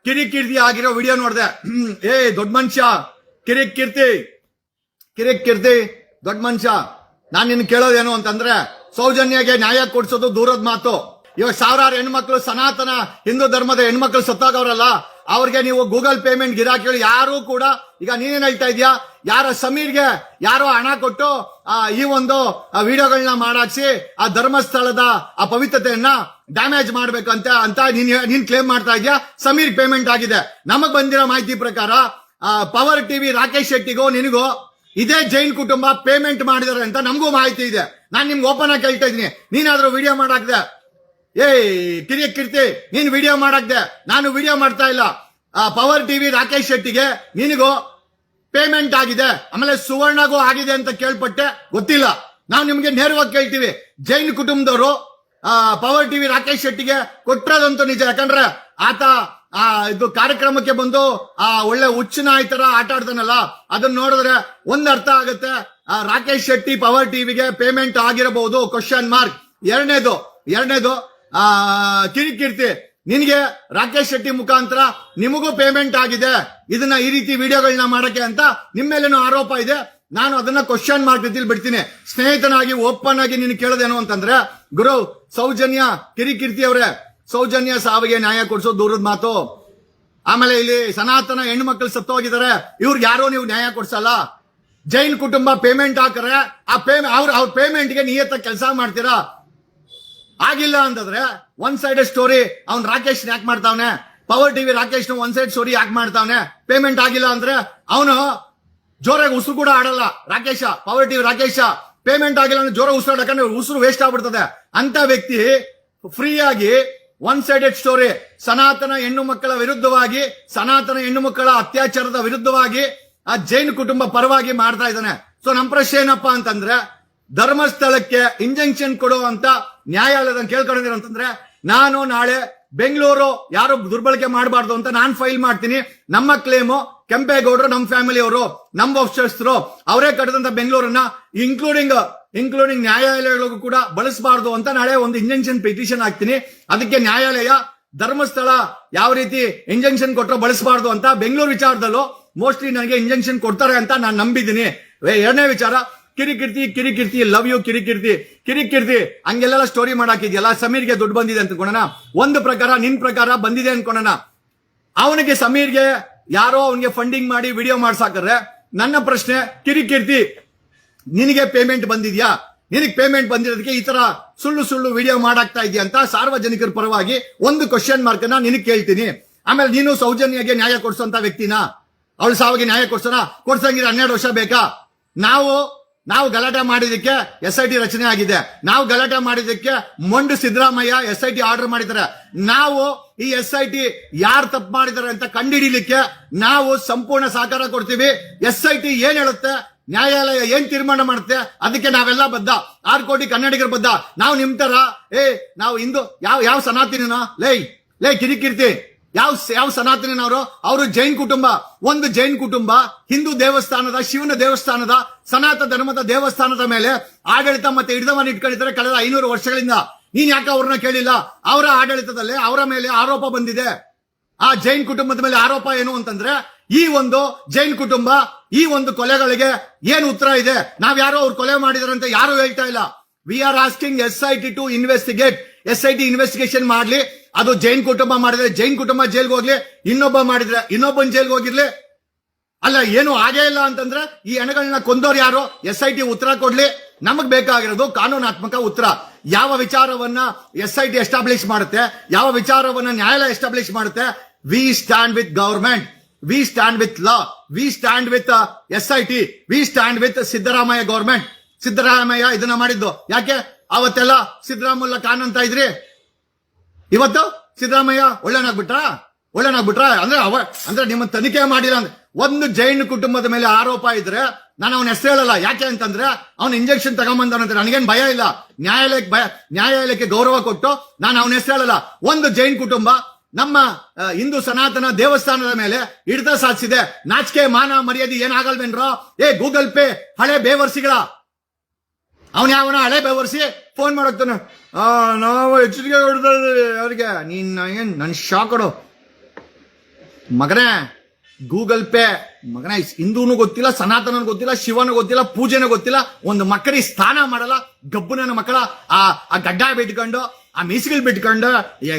ಕಿರಿಕೀರ್ತಿ ಆಗಿರೋ ವಿಡಿಯೋ ನೋಡಿದೆ. ಏ ದೊಡ್ಡ ಮನುಷ್ಯ, ಕಿರಿಕೀರ್ತಿ ದೊಡ್ಡ ಮನುಷ್ಯ, ನಾನ್ ನಿನ್ ಕೇಳೋದೇನು ಅಂತಂದ್ರೆ, ಸೌಜನ್ಯಗೆ ನ್ಯಾಯ ಕೊಡ್ಸೋದು ದೂರದ ಮಾತು. ಇವಾಗ ಸಾವಿರಾರು ಹೆಣ್ಮಕ್ಳು, ಸನಾತನ ಹಿಂದೂ ಧರ್ಮದ ಹೆಣ್ಮಕ್ಳು ಸತ್ತಾಗವ್ರಲ್ಲ, ಅವ್ರಿಗೆ ನೀವು ಗೂಗಲ್ ಪೇಮೆಂಟ್ ಗಿರಾಕಿಗಳು ಯಾರು ಕೂಡ, ಈಗ ನೀನೇನ್ ಹೇಳ್ತಾ ಇದೀಯಾ, ಯಾರ ಸಮೀರ್ಗೆ ಯಾರೋ ಹಣ ಕೊಟ್ಟು ಈ ಒಂದು ವಿಡಿಯೋಗಳನ್ನ ಮಾಡಾಕ್ಸಿ ಆ ಧರ್ಮಸ್ಥಳದ ಆ ಪವಿತ್ರತೆಯನ್ನ ಡ್ಯಾಮೇಜ್ ಮಾಡ್ಬೇಕಂತ ನೀನ್ ಕ್ಲೇಮ್ ಮಾಡ್ತಾ ಇದೀಯಾ. ಸಮೀರ್ ಪೇಮೆಂಟ್ ಆಗಿದೆ. ನಮಗ್ ಬಂದಿರೋ ಮಾಹಿತಿ ಪ್ರಕಾರ ಪವರ್ ಟಿವಿ ರಾಕೇಶ್ ಶೆಟ್ಟಿಗೂ ನಿನಗೂ ಇದೇ ಜೈನ್ ಕುಟುಂಬ ಪೇಮೆಂಟ್ ಮಾಡಿದಾರೆ ಅಂತ ನಮಗೂ ಮಾಹಿತಿ ಇದೆ. ನಾನ್ ನಿಮ್ಗೆ ಓಪನ್ ಆಗಿ ಕೇಳ್ತಾ ಇದೀನಿ, ನೀನಾದ್ರೂ ವಿಡಿಯೋ ಮಾಡಾಕ್ದೆ? ಕಿರಿಕೀರ್ತಿ ನೀನ್ ವಿಡಿಯೋ ಮಾಡಾಕ್ದೆ, ನಾನು ವಿಡಿಯೋ ಮಾಡ್ತಾ ಇಲ್ಲ. ಪವರ್ ಟಿವಿ ರಾಕೇಶ್ ಶೆಟ್ಟಿಗೆ ನಿನಗೂ ಪೇಮೆಂಟ್ ಆಗಿದೆ, ಆಮೇಲೆ ಸುವರ್ಣಗೂ ಆಗಿದೆ ಅಂತ ಕೇಳ್ಪಟ್ಟೆ, ಗೊತ್ತಿಲ್ಲ. ನಾವು ನಿಮ್ಗೆ ನೇರವಾಗಿ ಕೇಳ್ತೀವಿ, ಜೈನ್ ಕುಟುಂಬದವರು ಪವರ್ ಟಿವಿ ರಾಕೇಶ್ ಶೆಟ್ಟಿಗೆ ಕೊಟ್ಟಿರೋದಂತೂ ನಿಜ. ಯಾಕಂದ್ರೆ ಆತ ಇದು ಕಾರ್ಯಕ್ರಮಕ್ಕೆ ಬಂದು ಒಳ್ಳೆ ಹುಚ್ಚು ನಾಯಿ ತರ ಆಟ ಆಡ್ತಾನಲ್ಲ, ಅದನ್ನ ನೋಡಿದ್ರೆ ಒಂದ್ ಅರ್ಥ ಆಗುತ್ತೆ, ರಾಕೇಶ್ ಶೆಟ್ಟಿ ಪವರ್ ಟಿವಿಗೆ ಪೇಮೆಂಟ್ ಆಗಿರಬಹುದು, ಕ್ವಶನ್ ಮಾರ್ಕ್. ಎರಡನೇದು ಕಿರಿಕೀರ್ತಿ, ನಿನ್ಗೆ ರಾಕೇಶ್ ಶೆಟ್ಟಿ ಮುಖಾಂತರ ನಿಮಗೂ ಪೇಮೆಂಟ್ ಆಗಿದೆ ಇದನ್ನ ಈ ರೀತಿ ವಿಡಿಯೋಗಳನ್ನ ಮಾಡಕ್ಕೆ ಅಂತ ನಿಮ್ಮೇಲೇನೋ ಆರೋಪ ಇದೆ. ನಾನು ಅದನ್ನ ಕ್ವಶನ್ ಮಾರ್ಕ್ ರೀತಿಲಿ ಬಿಡ್ತೀನಿ. ಸ್ನೇಹಿತನಾಗಿ ಓಪನ್ ಆಗಿ ನೀನು ಕೇಳೋದೇನು ಅಂತಂದ್ರೆ, ಗುರು ಸೌಜನ್ಯ, ಕಿರಿಕೀರ್ತಿ ಅವರೇ, ಸೌಜನ್ಯ ಸಾವಿಗೆ ನ್ಯಾಯ ಕೊಡಿಸೋ ದೂರದ ಮಾತು. ಆಮೇಲೆ ಇಲ್ಲಿ ಸನಾತನ ಹೆಣ್ಮಕ್ಳು ಸತ್ತೋಗಿದ್ದಾರೆ, ಇವ್ರಿಗೆ ಯಾರೋ ನೀವು ನ್ಯಾಯ ಕೊಡ್ಸಲ್ಲ. ಜೈನ್ ಕುಟುಂಬ ಪೇಮೆಂಟ್ ಹಾಕರೆ ಅವ್ರ ಪೇಮೆಂಟ್ಗೆ ನಿಯತ್ತ ಕೆಲಸ ಮಾಡ್ತೀರಾ. ಆಗಿಲ್ಲ ಅಂತಂದ್ರೆ ಒನ್ ಸೈಡೆಡ್ ಸ್ಟೋರಿ ಅವ್ನ್ ರಾಕೇಶ್ ಯಾಕೆ ಮಾಡ್ತಾವನೆ, power TV Rakesh one side story ಯಾಕೆ ಮಾಡ್ತಾವನೆ? ಪೇಮೆಂಟ್ ಆಗಿಲ್ಲ ಅಂದ್ರೆ ಅವನು ಜೋರಾಗಿ ಉಸಿರು ಕೂಡ ಆಡಲ್ಲ. Rakesh, power TV Rakesh payment ಆಗಿಲ್ಲ ಅಂದ್ರೆ ಜೋರ ಉಸಿರು ಆಡಕಂದ್ರೆ ಉಸಿರು ವೇಸ್ಟ್ ಆಗ್ಬಿಡ್ತದೆ. ಅಂತ ವ್ಯಕ್ತಿ ಫ್ರೀ ಆಗಿ ಒನ್ ಸೈಡೆಡ್ ಸ್ಟೋರಿ, ಸನಾತನ ಹೆಣ್ಣು ಮಕ್ಕಳ ವಿರುದ್ಧವಾಗಿ, ಸನಾತನ ಹೆಣ್ಣು ಮಕ್ಕಳ ಅತ್ಯಾಚಾರದ ವಿರುದ್ಧವಾಗಿ ಆ ಜೈನ್ ಕುಟುಂಬ ಪರವಾಗಿ ಮಾಡ್ತಾ ಇದ್ದಾನೆ. ಸೊ ನಮ್ ಪ್ರಶ್ನೆ ಏನಪ್ಪಾ ಅಂತಂದ್ರೆ, ಧರ್ಮಸ್ಥಳಕ್ಕೆ ಇಂಜೆಕ್ಷನ್ ಕೊಡುವಂತ ನ್ಯಾಯಾಲಯದ ಕೇಳ್ಕೊಂಡಿದ್ದೀರ ಅಂತಂದ್ರೆ, ನಾನು ನಾಳೆ ಬೆಂಗಳೂರು ಯಾರು ದುರ್ಬಳಕೆ ಮಾಡಬಾರ್ದು ಅಂತ ನಾನು ಫೈಲ್ ಮಾಡ್ತೀನಿ. ನಮ್ಮ ಕ್ಲೇಮು ಕೆಂಪೇಗೌಡರು, ನಮ್ಮ ಫ್ಯಾಮಿಲಿ ಅವರು, ನಮ್ಮ ವಂಶಸ್ಥರು ಅವರೇ ಕಟ್ಟಿದಂತ ಬೆಂಗಳೂರನ್ನ ಇನ್ಕ್ಲೂಡಿಂಗ್ ನ್ಯಾಯಾಲಯಗಳಿಗೂ ಕೂಡ ಬಳಸಬಾರ್ದು ಅಂತ ನಾಳೆ ಒಂದು ಇಂಜೆಕ್ಷನ್ ಪಿಟಿಷನ್ ಹಾಕ್ತೀನಿ. ಅದಕ್ಕೆ ನ್ಯಾಯಾಲಯ ಧರ್ಮಸ್ಥಳ ಯಾವ ರೀತಿ ಇಂಜೆಕ್ಷನ್ ಕೊಟ್ಟರು ಬಳಸಬಾರ್ದು ಅಂತ ಬೆಂಗಳೂರು ವಿಚಾರದಲ್ಲೂ ಮೋಸ್ಟ್ಲಿ ನನಗೆ ಇಂಜೆಕ್ಷನ್ ಕೊಡ್ತಾರೆ ಅಂತ ನಾನು ನಂಬಿದ್ದೀನಿ. ಎರಡನೇ ವಿಚಾರ, ಕಿರಿಕೀರ್ತಿ ಲವ್ ಯು ಕಿರಿಕೀರ್ತಿ ಹಂಗೆಲ್ಲ ಸ್ಟೋರಿ ಮಾಡಾಕಿದ್ಯಲ್ಲ, ಸಮೀರ್ಗೆ ದುಡ್ಡು ಬಂದಿದೆ ಅಂತ ಅನ್ಕೊಳ್ಳೋಣ. ಒಂದು ಪ್ರಕಾರ ನಿನ್ ಪ್ರಕಾರ ಬಂದಿದೆ ಅನ್ಕೊಳ್ಳೋಣ, ಅವನಿಗೆ ಸಮೀರ್ಗೆ ಯಾರೋ ಅವನಿಗೆ ಫಂಡಿಂಗ್ ಮಾಡಿ ವಿಡಿಯೋ ಮಾಡ್ಸಾಕ್ರೆ, ನನ್ನ ಪ್ರಶ್ನೆ ಕಿರಿಕೀರ್ತಿ ನಿನಗೆ ಪೇಮೆಂಟ್ ಬಂದಿದ್ಯಾ? ನಿನಗೆ ಪೇಮೆಂಟ್ ಬಂದಿರೋದಕ್ಕೆ ಈ ತರ ಸುಳ್ಳು ವಿಡಿಯೋ ಮಾಡಾಕ್ತಾ ಇದೆಯಾ ಅಂತ ಸಾರ್ವಜನಿಕರ ಪರವಾಗಿ ಒಂದು ಕ್ವಶನ್ ಮಾರ್ಕ್ ನ ನಿನಗೆ ಕೇಳ್ತೀನಿ. ಆಮೇಲೆ ನೀನು ಸೌಜನ್ಯಗೆ ನ್ಯಾಯ ಕೊಡ್ಸೋಂತ ವ್ಯಕ್ತಿನ, ಅವಳು ಸಾವಿಗೆ ನ್ಯಾಯ ಕೊಡ್ಸಂಗಿದ್ರೆ 12 ವರ್ಷ ಬೇಕಾ? ನಾವು ಗಲಾಟೆ ಮಾಡಿದಕ್ಕೆ SIT ರಚನೆ ಆಗಿದೆ. ನಾವು ಗಲಾಟೆ ಮಾಡಿದಕ್ಕೆ ಮೊಂಡು ಸಿದ್ದರಾಮಯ್ಯ SIT ಆರ್ಡರ್ ಮಾಡಿದ್ದಾರೆ. ನಾವು ಈ SIT ಯಾರು ತಪ್ಪು ಮಾಡಿದ್ದಾರೆ ಅಂತ ಕಂಡುಹಿಡಿಯಲಿಕ್ಕೆ ನಾವು ಸಂಪೂರ್ಣ ಸಹಕಾರ ಕೊಡ್ತೀವಿ. SIT ಏನ್ ಹೇಳುತ್ತೆ, ನ್ಯಾಯಾಲಯ ಏನ್ ತೀರ್ಮಾನ ಮಾಡುತ್ತೆ ಅದಕ್ಕೆ ನಾವೆಲ್ಲ ಬದ್ಧ. 6 ಕೋಟಿ ಕನ್ನಡಿಗರು ಬದ್ಧ. ನಾವು ನಿಮ್ ತರ ನಾವು ಹಿಂದೂ ಯಾವ ಸನಾತನಿನ ಲೈ ಕಿರಿಕೀರ್ತಿ ಯಾವ ಸನಾತನವರು? ಅವರು ಜೈನ್ ಕುಟುಂಬ. ಒಂದು ಜೈನ್ ಕುಟುಂಬ ಹಿಂದೂ ದೇವಸ್ಥಾನದ, ಶಿವನ ದೇವಸ್ಥಾನದ, ಸನಾತನ ಧರ್ಮದ ದೇವಸ್ಥಾನದ ಮೇಲೆ ಆಡಳಿತ ಮತ್ತೆ ಹಿಡಿತವನ್ನು ಇಟ್ಕೊಂಡಿದ್ದಾರೆ ಕಳೆದ 500 ವರ್ಷಗಳಿಂದ. ನೀನ್ ಯಾಕೆ ಅವ್ರನ್ನ ಕೇಳಿಲ್ಲ? ಅವರ ಆಡಳಿತದಲ್ಲಿ ಅವರ ಮೇಲೆ ಆರೋಪ ಬಂದಿದೆ. ಆ ಜೈನ್ ಕುಟುಂಬದ ಮೇಲೆ ಆರೋಪ ಏನು ಅಂತಂದ್ರೆ, ಈ ಒಂದು ಜೈನ್ ಕುಟುಂಬ ಈ ಒಂದು ಕೊಲೆಗಳಿಗೆ ಏನು ಉತ್ತರ ಇದೆ? ಯಾರೋ ಅವ್ರು ಕೊಲೆ ಮಾಡಿದಾರೆ ಅಂತ ಯಾರು ಹೇಳ್ತಾ ಇಲ್ಲ. We are asking SIT to investigate. SIT investigation ಮಾಡ್ಲಿ. ಅದು ಜೈನ್ ಕುಟುಂಬ ಮಾಡಿದ್ರೆ ಜೈನ್ ಕುಟುಂಬ ಜೈಲ್ಗೆ ಹೋಗ್ಲಿ, ಇನ್ನೊಬ್ಬ ಮಾಡಿದ್ರೆ ಇನ್ನೊಬ್ಬನ್ ಜೈಲ್ಗೆ ಹೋಗಿರ್ಲಿ. ಅಲ್ಲ, ಏನು ಆಗೇ ಇಲ್ಲ ಅಂತಂದ್ರೆ ಈ ಹೆಣಗಳನ್ನ ಕೊಂದೋರು ಯಾರು? SIT ಉತ್ತರ ಕೊಡ್ಲಿ. ನಮಗ್ ಬೇಕಾಗಿರೋದು ಕಾನೂನಾತ್ಮಕ ಉತ್ತರ. ಯಾವ ವಿಚಾರವನ್ನ SIT ಎಸ್ಟಾಬ್ಲಿಷ್ ಮಾಡುತ್ತೆ, ಯಾವ ವಿಚಾರವನ್ನ ನ್ಯಾಯಾಲಯ ಎಸ್ಟಾಬ್ಲಿಷ್ ಮಾಡುತ್ತೆ? We stand with government, we stand with law, we stand with SIT, we stand with Siddaramaiah government. Siddaramaiah ಇದನ್ನ ಮಾಡಿದ್ದು ಯಾಕೆ? ಅವತ್ತೆಲ್ಲ ಸಿದ್ದರಾಮಯ್ಯ ಖಾನ್ ಅಂತ ಇದ್ರಿ, ಇವತ್ತು ಸಿದ್ದರಾಮಯ್ಯ ಒಳ್ಳೆನಾಗ್ಬಿಟ್ರ ಅಂದ್ರೆ ನಿಮ್ಮ ತನಿಖೆ ಮಾಡಿಲ್ಲ ಅಂದ್ರೆ. ಒಂದು ಜೈನ್ ಕುಟುಂಬದ ಮೇಲೆ ಆರೋಪ ಇದ್ರೆ ನಾನು ಅವನ ಹೆಸರು ಹೇಳಲ್ಲ. ಯಾಕೆ ಅಂತಂದ್ರೆ ಅವನ ಇಂಜೆಕ್ಷನ್ ತಗೊಂಬಂದವನಂತ ನನಗೇನ್ ಭಯ ಇಲ್ಲ. ನ್ಯಾಯಾಲಯಕ್ಕೆ ಗೌರವ ಕೊಟ್ಟು ನಾನು ಅವನ ಹೆಸರು ಹೇಳಲ್ಲ. ಒಂದು ಜೈನ್ ಕುಟುಂಬ ನಮ್ಮ ಹಿಂದೂ ಸನಾತನ ದೇವಸ್ಥಾನದ ಮೇಲೆ ಹಿಡಿತ ಸಾಧಿಸಿದೆ. ನಾಚಿಕೆ ಮಾನ ಮರ್ಯಾದೆ ಏನಾಗಲ್ವೇನ್ರೋ? ಗೂಗಲ್ ಪೇ ಹಳೆ ಬೇವರ್ಸಿಗಳ ಅವನ್ ಯಾವನ ಹಳೆ ಬೇವರ್ಸಿ ಫೋನ್ ಮಾಡೋಗ್ತಾನೆ, ನಾವು ಎಚ್ಚರಿಕೆ ಕೊಡ್ತಾ ಇದ್ದೀವಿ ಅವ್ರಿಗೆ. ನೀನ್ ನನ್ ಶಾಕ್ ಕೊಡು. ಮಗನೇ ಗೂಗಲ್ ಪೇ ಮಗನೇ, ಹಿಂದೂನು ಗೊತ್ತಿಲ್ಲ, ಸನಾತನನು ಗೊತ್ತಿಲ್ಲ, ಶಿವನು ಗೊತ್ತಿಲ್ಲ, ಪೂಜೆನೂ ಗೊತ್ತಿಲ್ಲ, ಒಂದು ಮಕ್ಕಳಿಗೆ ಸ್ನಾನ ಮಾಡಲ್ಲ, ಗಬ್ಬುನ ಮಕ್ಕಳ ಆ ಗಡ್ಡ ಬಿಟ್ಕೊಂಡು, ಆ ಮೀಸುಗಳು ಬಿಟ್ಕೊಂಡು,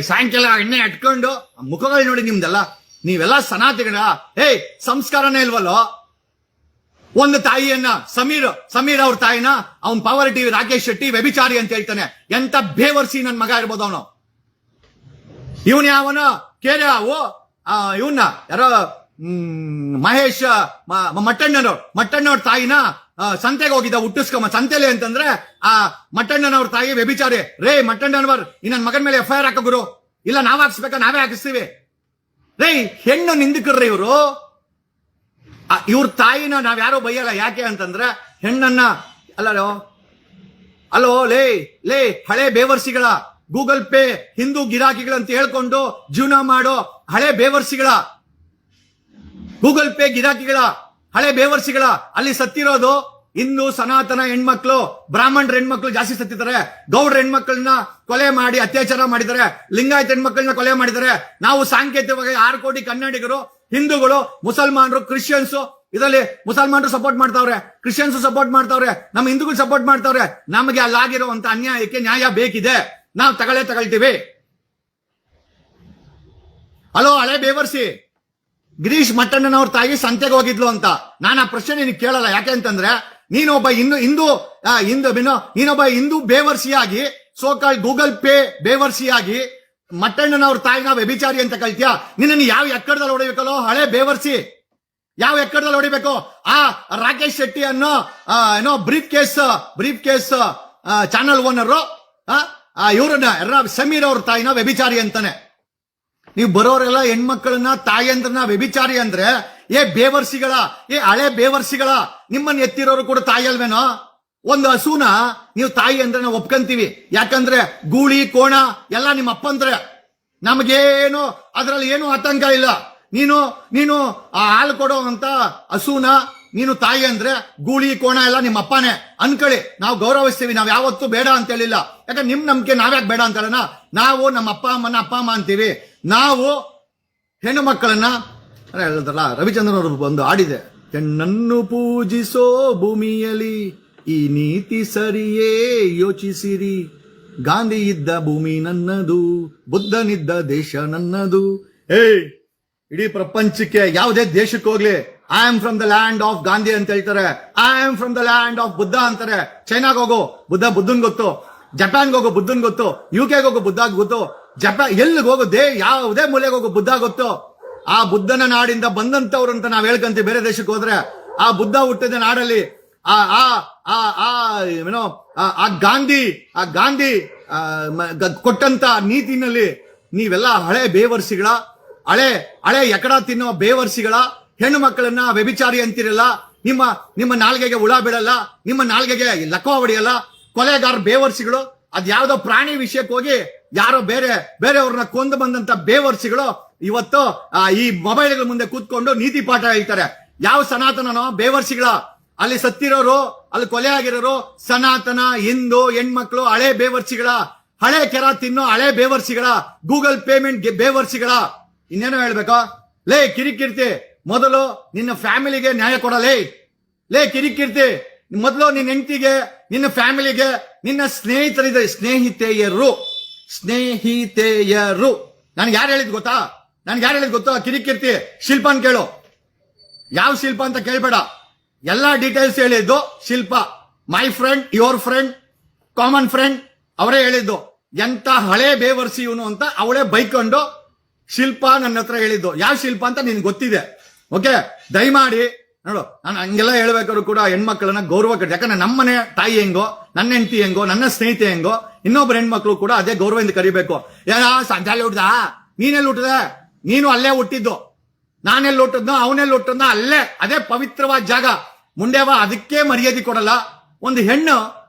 ಸಾಯಂಕಾಲ ಎಣ್ಣೆ ಅಟ್ಕೊಂಡು, ಆ ಮುಖಗಳು ನೋಡಿ ನಿಮ್ದೆಲ್ಲ. ನೀವೆಲ್ಲ ಸನಾತನ ಸಂಸ್ಕಾರನೇ ಇಲ್ವಲ್ಲೋ. ಒಂದು ತಾಯಿಯನ್ನ ಸಮೀರ್ ಅವ್ರ ತಾಯಿನ ಅವ್ನ್ ಪವರ್ ಟಿವಿ ರಾಕೇಶ್ ಶೆಟ್ಟಿ ವ್ಯಭಿಚಾರಿ ಅಂತ ಹೇಳ್ತಾನೆ. ಎಂತ ಬೇವರ್ಸಿ ನನ್ ಮಗ ಇರ್ಬೋದು ಅವನು. ಇವನ್ ಯಾವನ ಕೇರೆ ಅವು ಇವನ್ನ ಯಾರೋ ಮಹೇಶ್ ಮಟ್ಟಣ್ಣನವ್ರ ತಾಯಿನ ಸಂತೆಗೆ ಹೋಗಿದ್ದ ಹುಟ್ಟಿಸ್ಕೊಂಬ. ಸಂತೆಲೆ ಅಂತಂದ್ರೆ ಆ ಮಟ್ಟಣ್ಣನವ್ರ ತಾಯಿ ವ್ಯಭಿಚಾರಿ. ರೇ ಮಟ್ಟಣ್ಣನವರ್ ಈ ನನ್ ಮಗನ ಮೇಲೆ FIR ಹಾಕ ಗುರು, ಇಲ್ಲ ನಾವ್ ಹಾಕ್ಸ್ಬೇಕಾ, ನಾವೇ ಹಾಕಿಸ್ತೀವಿ. ರೇ ಹೆಣ್ಣು ನಿಂದಕರ್ರಿ ಇವರು. ಇವ್ರ ತಾಯಿನ ನಾವ್ ಯಾರೋ ಬೈಯಲ್ಲ. ಯಾಕೆ ಅಂತಂದ್ರೆ ಹೆಣ್ಣನ್ನ ಅಲ್ಲೋ ಲೇ ಹಳೆ ಬೇವರ್ಸಿಗಳ, ಗೂಗಲ್ ಪೇ ಹಿಂದೂ ಗಿರಾಕಿಗಳಂತ ಹೇಳ್ಕೊಂಡು ಜೀವನ ಮಾಡೋ ಹಳೆ ಬೇವರ್ಸಿಗಳ, ಗೂಗಲ್ ಪೇ ಗಿರಾಕಿಗಳ, ಹಳೆ ಬೇವರ್ಸಿಗಳ ಅಲ್ಲಿ ಸತ್ತಿರೋದು ಹಿಂದೂ ಸನಾತನ ಹೆಣ್ಮಕ್ಳು, ಬ್ರಾಹ್ಮಣರ ಹೆಣ್ಮಕ್ಳು ಜಾಸ್ತಿ ಸತ್ತಿದ್ದಾರೆ. ಗೌಡ್ರ ಹೆಣ್ಮಕ್ಳನ್ನ ಕೊಲೆ ಮಾಡಿ ಅತ್ಯಾಚಾರ ಮಾಡಿದ್ದಾರೆ. ಲಿಂಗಾಯತ ಹೆಣ್ಮಕ್ಳನ್ನ ಕೊಲೆ ಮಾಡಿದ್ದಾರೆ. ನಾವು ಸಾಂಕೇತಿಕವಾಗಿ 6 ಕೋಟಿ ಕನ್ನಡಿಗರು, ಹಿಂದೂಗಳು, ಮುಸಲ್ಮಾನರು, ಕ್ರಿಶ್ಚಿಯನ್ಸ್, ಇದರಲ್ಲಿ ಮುಸಲ್ಮಾನರು ಸಪೋರ್ಟ್ ಮಾಡ್ತಾವ್ರೆ, ಕ್ರಿಶ್ಚಿಯನ್ಸ್ ಸಪೋರ್ಟ್ ಮಾಡ್ತಾವ್ರೆ, ನಮ್ಮ ಹಿಂದೂಗಳು ಸಪೋರ್ಟ್ ಮಾಡ್ತಾವ್ರೆ. ನಮಗೆ ಅಲ್ಲಾಗಿರುವಂತ ಅನ್ಯಾಯಕ್ಕೆ ನ್ಯಾಯ ಬೇಕಿದೆ, ನಾವು ತಗೊಳ್ತೀವಿ. ಹಲೋ ಹಳೆ ಬೇವರ್ಸಿ, ಗಿರೀಶ್ ಮಟ್ಟಣ್ಣನವ್ರ ತಾಯಿ ಸಂತೆಗೆ ಹೋಗಿದ್ಲು ಅಂತ ನಾನು ಆ ಪ್ರಶ್ನೆ ನಿನಗೆ ಕೇಳಲ್ಲ. ಯಾಕೆ ಅಂತಂದ್ರೆ ನೀನೊಬ್ಬ ನೀನೊಬ್ಬ ಹಿಂದೂ ಬೇವರ್ಸಿಯಾಗಿ, ಸೋಕಾಲ್ ಗೂಗಲ್ ಪೇ ಬೇವರ್ಸಿಯಾಗಿ ಮಟ್ಟಣ್ಣನವ್ರ ತಾಯಿನ ವ್ಯಭಿಚಾರಿ ಅಂತ ಕಳ್ತೀಯ. ನಿನ್ನನ್ನು ಯಾವ ಎಕ್ಕಡದಲ್ಲಿ ಹೊಡಿಬೇಕಲ್ಲೋ ಹಳೆ ಬೇವರ್ಸಿ, ಯಾವ ಎಕ್ಕಡದಲ್ಲಿ ಹೊಡಿಬೇಕು? ಆ ರಾಕೇಶ್ ಶೆಟ್ಟಿ ಅನ್ನೋ ಬ್ರೀಫ್ ಕೇಸ್ ಚಾನಲ್ ಓನರ್ ಇವ್ರನ್ನ ಸಮೀರ್ ಅವ್ರ ತಾಯಿನ ವ್ಯಭಿಚಾರಿ ಅಂತಾನೆ. ನೀವು ಬರೋರೆಲ್ಲ ಹೆಣ್ಮಕ್ಳನ್ನ ತಾಯಿಯಂದ್ರನ್ನ ವ್ಯಭಿಚಾರಿ ಅಂದ್ರೆ ಬೇವರ್ಸಿಗಳ, ಹಳೆ ಬೇವರ್ಸಿಗಳ, ನಿಮ್ಮನ್ನ ಎತ್ತಿರೋರು ಕೂಡ ತಾಯಿ ಅಲ್ವೇನೋ? ಒಂದು ಹಸುನ ನೀವು ತಾಯಿ ಅಂದ್ರೆ ನಾವು ಒಪ್ಕೊಂತೀವಿ. ಯಾಕಂದ್ರೆ ಗೂಳಿ ಕೋಣ ಎಲ್ಲ ನಿಮ್ಮ ಅಪ್ಪಂದ್ರೆ, ನಮಗೇನು ಅದ್ರಲ್ಲಿ ಏನು ಆತಂಕ ಇಲ್ಲ. ನೀನು ಆ ಹಾಲು ಕೊಡೋ ಅಂತ ಹಸುನ ನೀನು ತಾಯಿ ಅಂದ್ರೆ ಗೂಳಿ ಕೋಣ ಎಲ್ಲ ನಿಮ್ಮ ಅಪ್ಪನೇ ಅನ್ಕೊಳ್ಳಿ. ನಾವು ಗೌರವಿಸ್ತೀವಿ, ನಾವ್ ಯಾವತ್ತೂ ಬೇಡ ಅಂತ ಹೇಳಿಲ್ಲ. ಯಾಕಂದ್ರೆ ನಿಮ್ ನಂಬಿಕೆ ನಾವ್ಯಾಕೆ ಬೇಡ ಅಂತ ಹೇಳೋಣ? ನಾವು ನಮ್ಮ ಅಪ್ಪ ಅಮ್ಮ ಅಂತೀವಿ. ನಾವು ಹೆಣ್ಣು ಮಕ್ಕಳನ್ನ ಹೇಳಿದ್ರಲ್ಲ, ರವಿಚಂದ್ರನ್ ಅವರು ಒಂದು ಹಾಡಿದೆ, ಹೆಣ್ಣನ್ನು ಪೂಜಿಸೋ ಭೂಮಿಯಲ್ಲಿ ಈ ನೀತಿ ಸರಿಯೇ ಯೋಚಿಸಿರಿ, ಗಾಂಧಿ ಇದ್ದ ಭೂಮಿ ನನ್ನದು, ಬುದ್ಧನಿದ್ದ ದೇಶ ನನ್ನದು. ಇಡೀ ಪ್ರಪಂಚಕ್ಕೆ ಯಾವುದೇ ದೇಶಕ್ಕೆ ಹೋಗ್ಲಿ, I am from the land of Gandhi ಅಂತ ಹೇಳ್ತಾರೆ, I am from the land of Buddha ಅಂತಾರೆ. ಚೈನಾಗ್ ಹೋಗೋ ಬುದ್ಧನ್ ಗೊತ್ತು, ಜಪಾನ್ಗೆ ಹೋಗೋ ಬುದ್ಧನ್ ಗೊತ್ತು, UK ಹೋಗೋ ಬುದ್ಧ ಗೊತ್ತು, ಎಲ್ಲಿಗೆ ಹೋಗೋ ಯಾವುದೇ ಮೂಲೆಗೆ ಹೋಗೋ ಬುದ್ಧ ಗೊತ್ತು. ಆ ಬುದ್ಧನ ನಾಡಿಂದ ಬಂದಂತವ್ರು ಅಂತ ನಾವ್ ಹೇಳ್ಕಂತೀವಿ. ಬೇರೆ ದೇಶಕ್ಕೆ ಹೋದ್ರೆ ಆ ಬುದ್ಧ ಹುಟ್ಟಿದ ನಾಡಲ್ಲಿ ಆ ಗಾಂಧಿ ಕೊಟ್ಟಂತ ನೀತಿನಲ್ಲಿ ನೀವೆಲ್ಲ ಹಳೆ ಬೇವರ್ಸಿಗಳ, ಹಳೆ ಎಕಡ ತಿನ್ನೋ ಬೇವರ್ಸಿಗಳ ಹೆಣ್ಣು ಮಕ್ಕಳನ್ನ ವ್ಯಭಿಚಾರಿ ಅಂತಿರಲ್ಲ. ನಿಮ್ಮ ನಾಲ್ಗೆಗೆ ಹುಳ ಬಿಡಲ್ಲ, ನಿಮ್ಮ ನಾಲ್ಗೆಗೆ ಲಕ್ವ ಹೊಡೆಯಲ್ಲ. ಕೊಲೆಗಾರ ಬೇವರ್ಸಿಗಳು ಅದ್ಯಾವ್ದೋ ಪ್ರಾಣಿ ವಿಷಯಕ್ಕೆ ಹೋಗಿ ಯಾರೋ ಬೇರೆಯವ್ರನ್ನ ಕೊಂದು ಬಂದಂತ ಬೇವರ್ಸಿಗಳು ಇವತ್ತು ಈ ಮೊಬೈಲ್ಗಳ ಮುಂದೆ ಕೂತ್ಕೊಂಡು ನೀತಿ ಪಾಠ ಹೇಳ್ತಾರೆ. ಯಾವ ಸನಾತನನೋ ಬೇವರ್ಸಿಗಳ, ಅಲ್ಲಿ ಸತ್ತಿರೋರು, ಅಲ್ಲಿ ಕೊಲೆ ಆಗಿರೋರು ಸನಾತನ ಹಿಂದೂ ಹೆಣ್ಮಕ್ಳು, ಹಳೆ ಬೇವರ್ಸಿಗಳ, ಹಳೆ ಕೆರ ತಿನ್ನೋ ಹಳೆ ಬೇವರ್ಸಿಗಳ, ಗೂಗಲ್ ಪೇಮೆಂಟ್ ಬೇವರ್ಸಿಗಳ. ಇನ್ನೇನೋ ಹೇಳ್ಬೇಕು? ಲೇ ಕಿರಿಕಿರ್ತಿ, ಮೊದಲು ನಿನ್ನ ಫ್ಯಾಮಿಲಿಗೆ ನ್ಯಾಯ ಕೊಡಲೇ. ಲೇ ಕಿರಿಕಿರ್ತಿ, ಮೊದಲು ನಿನ್ನ ಹೆಂಡತಿಗೆ, ನಿನ್ನ ಫ್ಯಾಮಿಲಿಗೆ, ನಿನ್ನ ಸ್ನೇಹಿತೆಯರು ನನ್ಗೆ ಯಾರು ಹೇಳಿದ್ ಗೊತ್ತಾ? ಕಿರಿಕಿರ್ತಿ ಶಿಲ್ಪನ್ ಕೇಳು. ಯಾವ ಶಿಲ್ಪ ಅಂತ ಕೇಳ್ಬೇಡ, ಎಲ್ಲಾ ಡೀಟೇಲ್ಸ್ ಹೇಳಿದ್ದು Shilpa. My friend, your friend, common friend ಅವರೇ ಹೇಳಿದ್ದು. ಎಂತ ಹಳೆ ಬೇವರ್ಸಿ ಇವನು ಅಂತ ಅವಳೇ ಬೈಕೊಂಡು ಶಿಲ್ಪ ನನ್ನ ಹತ್ರ ಹೇಳಿದ್ದು. ಯಾವ ಶಿಲ್ಪ ಅಂತ ನಿನ್ಗೆ ಗೊತ್ತಿದೆ. ಓಕೆ, ದಯಮಾಡಿ ನೋಡು, ನಾನು ಹಂಗೆಲ್ಲ ಹೇಳ್ಬೇಕಾದ್ರು ಕೂಡ ಹೆಣ್ಮಕ್ಳನ್ನ ಗೌರವ ಕಟ್ಟಿ. ಯಾಕಂದ್ರೆ ನಮ್ಮನೆ ತಾಯಿ ಹೆಂಗೋ, ನನ್ನ ಹೆಂಡತಿ ಹೆಂಗೋ, ನನ್ನ ಸ್ನೇಹಿತೆ ಹೆಂಗೋ, ಇನ್ನೊಬ್ರು ಹೆಣ್ಮಕ್ಳು ಕೂಡ ಅದೇ ಗೌರವದಿಂದ ಕರಿಬೇಕು. ಸಂಜಾಲಿ ಹುಟ್ಟದ, ನೀನೆಲ್ಲಿ ಹುಟ್ಟದೆ? ನೀನು ಅಲ್ಲೇ ಹುಟ್ಟಿದ್ದು. ನಾನೆಲ್ಲಿ ಹುಟ್ಟದ್ನೋ ಅವನೆಲ್ಲಿ ಹುಟ್ಟದ್ನೋ ಅಲ್ಲೇ, ಅದೇ ಪವಿತ್ರವಾದ ಜಾಗ. ಮುಂಡೆವ ಅದಕ್ಕೆ ಮರ್ಯಾದೆ ಕೊಡಲ್ಲ. ಒಂದು ಹೆಣ್ಣು